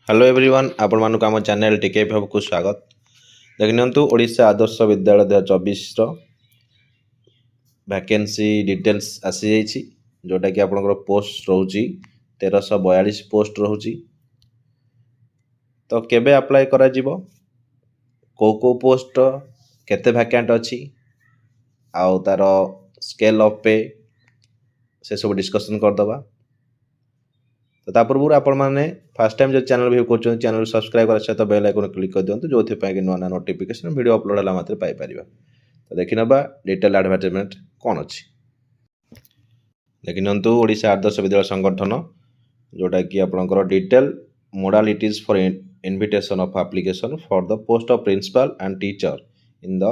Hello everyone आपण मानक आम चैनल टिके को स्वागत देखिनियंतु ओडिशा आदर्श विद्यालय 2024 वैकेंसी डिटेल्स आसी जाइछि जोटा कि आपनकर पोस्ट रहउछि 1342 पोस्ट रहउछि। तो केबे अप्लाई करा जिवो को पोस्ट केते वैकेंट अछि आउ तार स्केल ऑफ पे से सब डिस्कशन कर दबा। तो तापूर्व आपण मैंने फास्ट टाइम जो चैनल व्यू कर चैनल सब्सक्राइब कर सहित बेल आइकन क्लिक कर दिंतु जो नुआ नुआ नोटिफिकेशन वीडियो अपलोड होला मात्र पाई परिबा। तो देखि नबा डिटेल एडवर्टाइजमेंट कौन अछि देखिनंतु ओडिशा आदर्श विद्यालय संगठन जोटा कि आपनकर detail modalities for invitation of application for the post of principal and teacher in the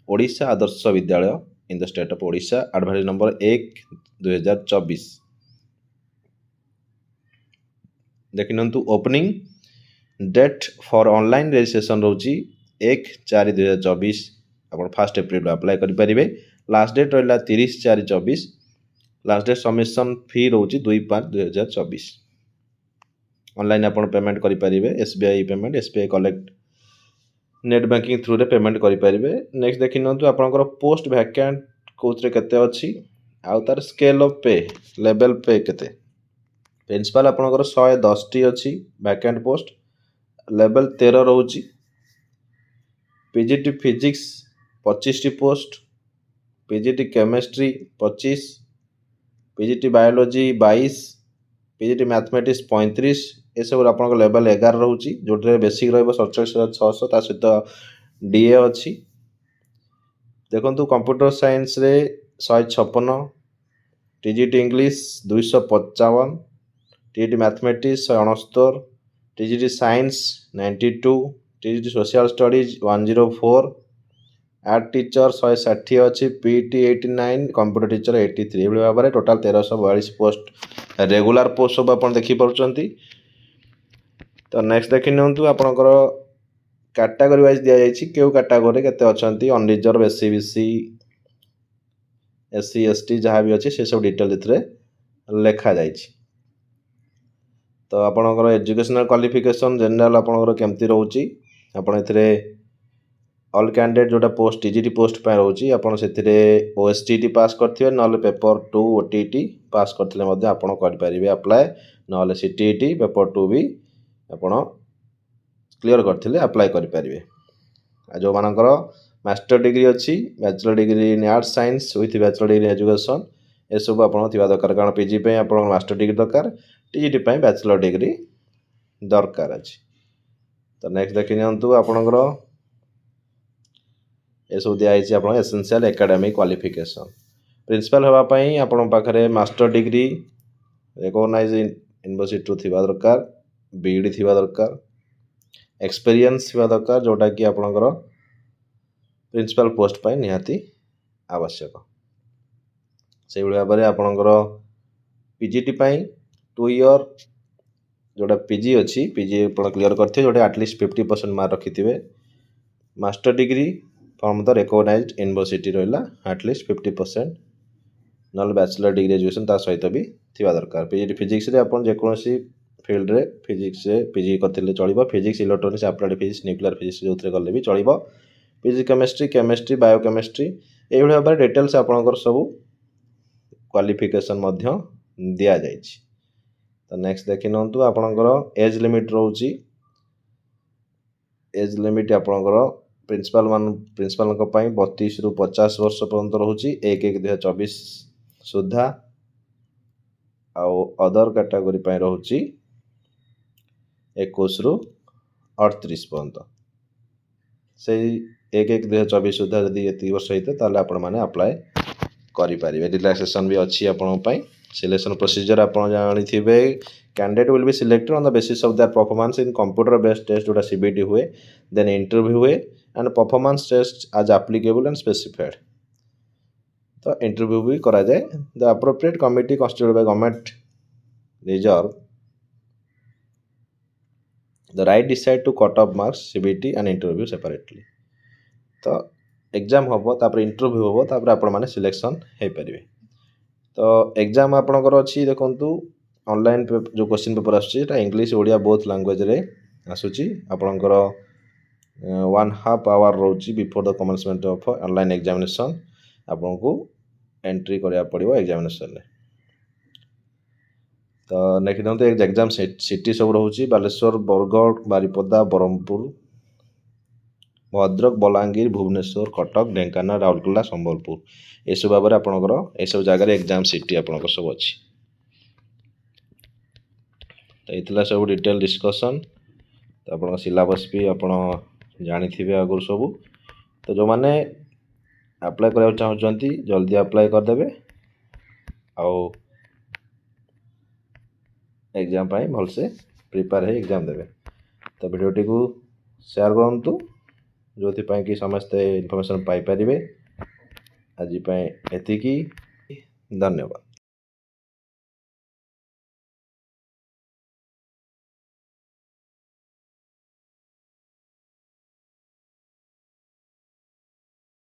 Odisha Adarsha Vidyalaya in the state of Odisha advertise number 1/2024 देखिनंतु opening date for online registration रोची 1/4/2024 आपण 1 एप्रिल अप्लाई करि परिबे। लास्ट डेट रहला 30/4/24 लास्ट डेट सबमिशन फी रोची 2/5/2024 online आपण payment करि परिबे। SBI payment SBI collect net banking through रे पेमेंट करि परिबे। नेक्स्ट देखिनंतु आपनकर पोस्ट वैकेंट कोथरे केते अछि आउ तार स्केल ऑफ पे लेवल पे केते प्रिंसिपल आपनकर 110 टी अछि वैकेंट पोस्ट लेवल 13 रोची। पीजीटी फिजिक्स 25 टी post PGT chemistry 25 PGT biology 22 PGT mathematics 35 ये सब आपनकर लेवल 11 रोची जोटरे बेसिक रहबो 47600 ता सहित डीए अछि। देखंतु कंप्यूटर साइंस रे 156 TGT English 255 TGT mathematics 169 TGT science 92 TGT social studies 104 art teacher 160 अच्छी पीटी 89 कंप्यूटर टीचर 83 ये भाव में टोटाल 1342 पोस्ट रेगुलर पोस्ट सब आप देखिपुंट। तो नेक्स्ट देखि नियंतु आपनकर कैटेगरी वाइज दिया जायछि केउ कैटेगरी केते अछंती unreserve SC BC SC ST जहाँ भी अच्छे से सब डिटेल इथरे लेखा जायछि। तो आपनकर एजुकेशनल क्वालिफिकेशन जनरल आपनकर केमती रहउछि आपण एथरे ऑल कैंडिडेट जोटा पोस्ट टीजीटी पोस्ट पे रहउछि आपण सेथिरे ओएसटीटी पास करथिबे नले पेपर 2 ओटीटी पास करथिले मध्ये आपण कर परिबे अप्लाई नले सीटीईटी पेपर 2 भी आपण क्लियर करथिले अप्लाई कर परिबे। जो मानकर मास्टर डिग्री अछि bachelor degree in arts science with bachelor degree in education ए सब आपण थिबा दरकार कारण पीजी पे आपण मास्टर डिग्री दरकार टीजीटी पे बैचलर डिग्री दरकार अछि। तो नेक्स्ट देखि नियंतु आपनकर ए सब दिया आइछि आपण एसेंशियल एकेडमिक क्वालिफिकेशन प्रिंसिपल होबा पई आपण पाखरे मास्टर डिग्री रिकॉग्नाइज यूनिवर्सिटी थिबा दरकार बीईडी थिबा दरकार एक्सपीरियंस थिबा दरकार जोटा कि आपनकर प्रिंसिपल पोस्ट पई निहाती आवश्यक। से भाव में आपनकर पीजीटी पई 2 ईयर जोटा पीजी अच्छी पीजी क्लियर करते जोटा एटलिस्ट 50% मार्क रखिथे master degree from the recognised university रहा एटलिस्ट 50% नल बैचलर डिग्री एजुकेशन ता सहित भी थिबा दरकार। पीजीटी फिजिक्स रे आपण जेकोसी फील्ड रे फिजिक्स रे पीजी करथिले चलिबो physics electronics applied physics nuclear physics जोथरे गले भी चलिबो पीजी केमिस्ट्री बायोकेमिस्ट्री ए भाव में डिटेल्स आपनकर सब क्वालिफिकेशन मध्य दिया जाइछि। तो नेक्स्ट देखि नंतु आपनकर एज लिमिट रहउछि एज लिमिट आपनकर प्रिंसिपल को पई 32 रु 50 वर्ष पर्यंत रहउछि 1/1/2024 सुधा आउ अदर कैटेगरी पई रहउछि 21 रु 38 पर्यंत से 1/1/2024 सुधा यदि एति वर्ष हेते ताले आपण माने अप्लाई करि परिबे। रिलैक्सेशन भी अछि आपण पई सिलेक्शन प्रोसीजर आपण जानिथिबे candidate will be selected on the basis of their performance in computer based test जोटा सीबीटी हुए देन इंटरव्यू हुए and performance test as applicable and specified. तो इंटरव्यू भी करा जाए the appropriate committee constituted by government reserve the right decide to cut off marks CBT and interview separately. तो exam हम तापर इंटरव्यू हम तापर आपण माने सिलेक्शन हे परिबे। तो एग्जाम आपनकर अछि देखंतु ऑनलाइन जो क्वेश्चन पेपर आसूँ इंग्लिश ओडिया बोथ लैंग्वेज रे आसूची आपणकर 1.5 आवर रोची before the commencement of online examination आपन को एंट्री करिया पड़िबो एग्जामिनेशन रे। तो नेक्स्ट देखते एग्जाम सिटी सब रोची बालेश्वर बरगढ़ बारिपदा ब्रह्मपुर भद्रक बलांगीर भुवनेश्वर कटक ढेंकानाल राउरकेला संबलपुर ये सब भाव में आपंकर ये सब जगह एग्जाम सिटी आपंकर सब अच्छी। तो ये सब डिटेल डिस्कसन तो आप सिलेबस भी आप जानी थे आगुरी सब। तो जो मैंने अप्लाई करने चाहते जल्दी अप्लाई करदे आउ एग्जाम पाई भलसे प्रिपेयर है एग्जाम देवे। तो वीडियोटी को शेयर करूँ जो कि समस्ते इनफॉरमेशन पाई परिबे। आज एतिकी धन्यवाद।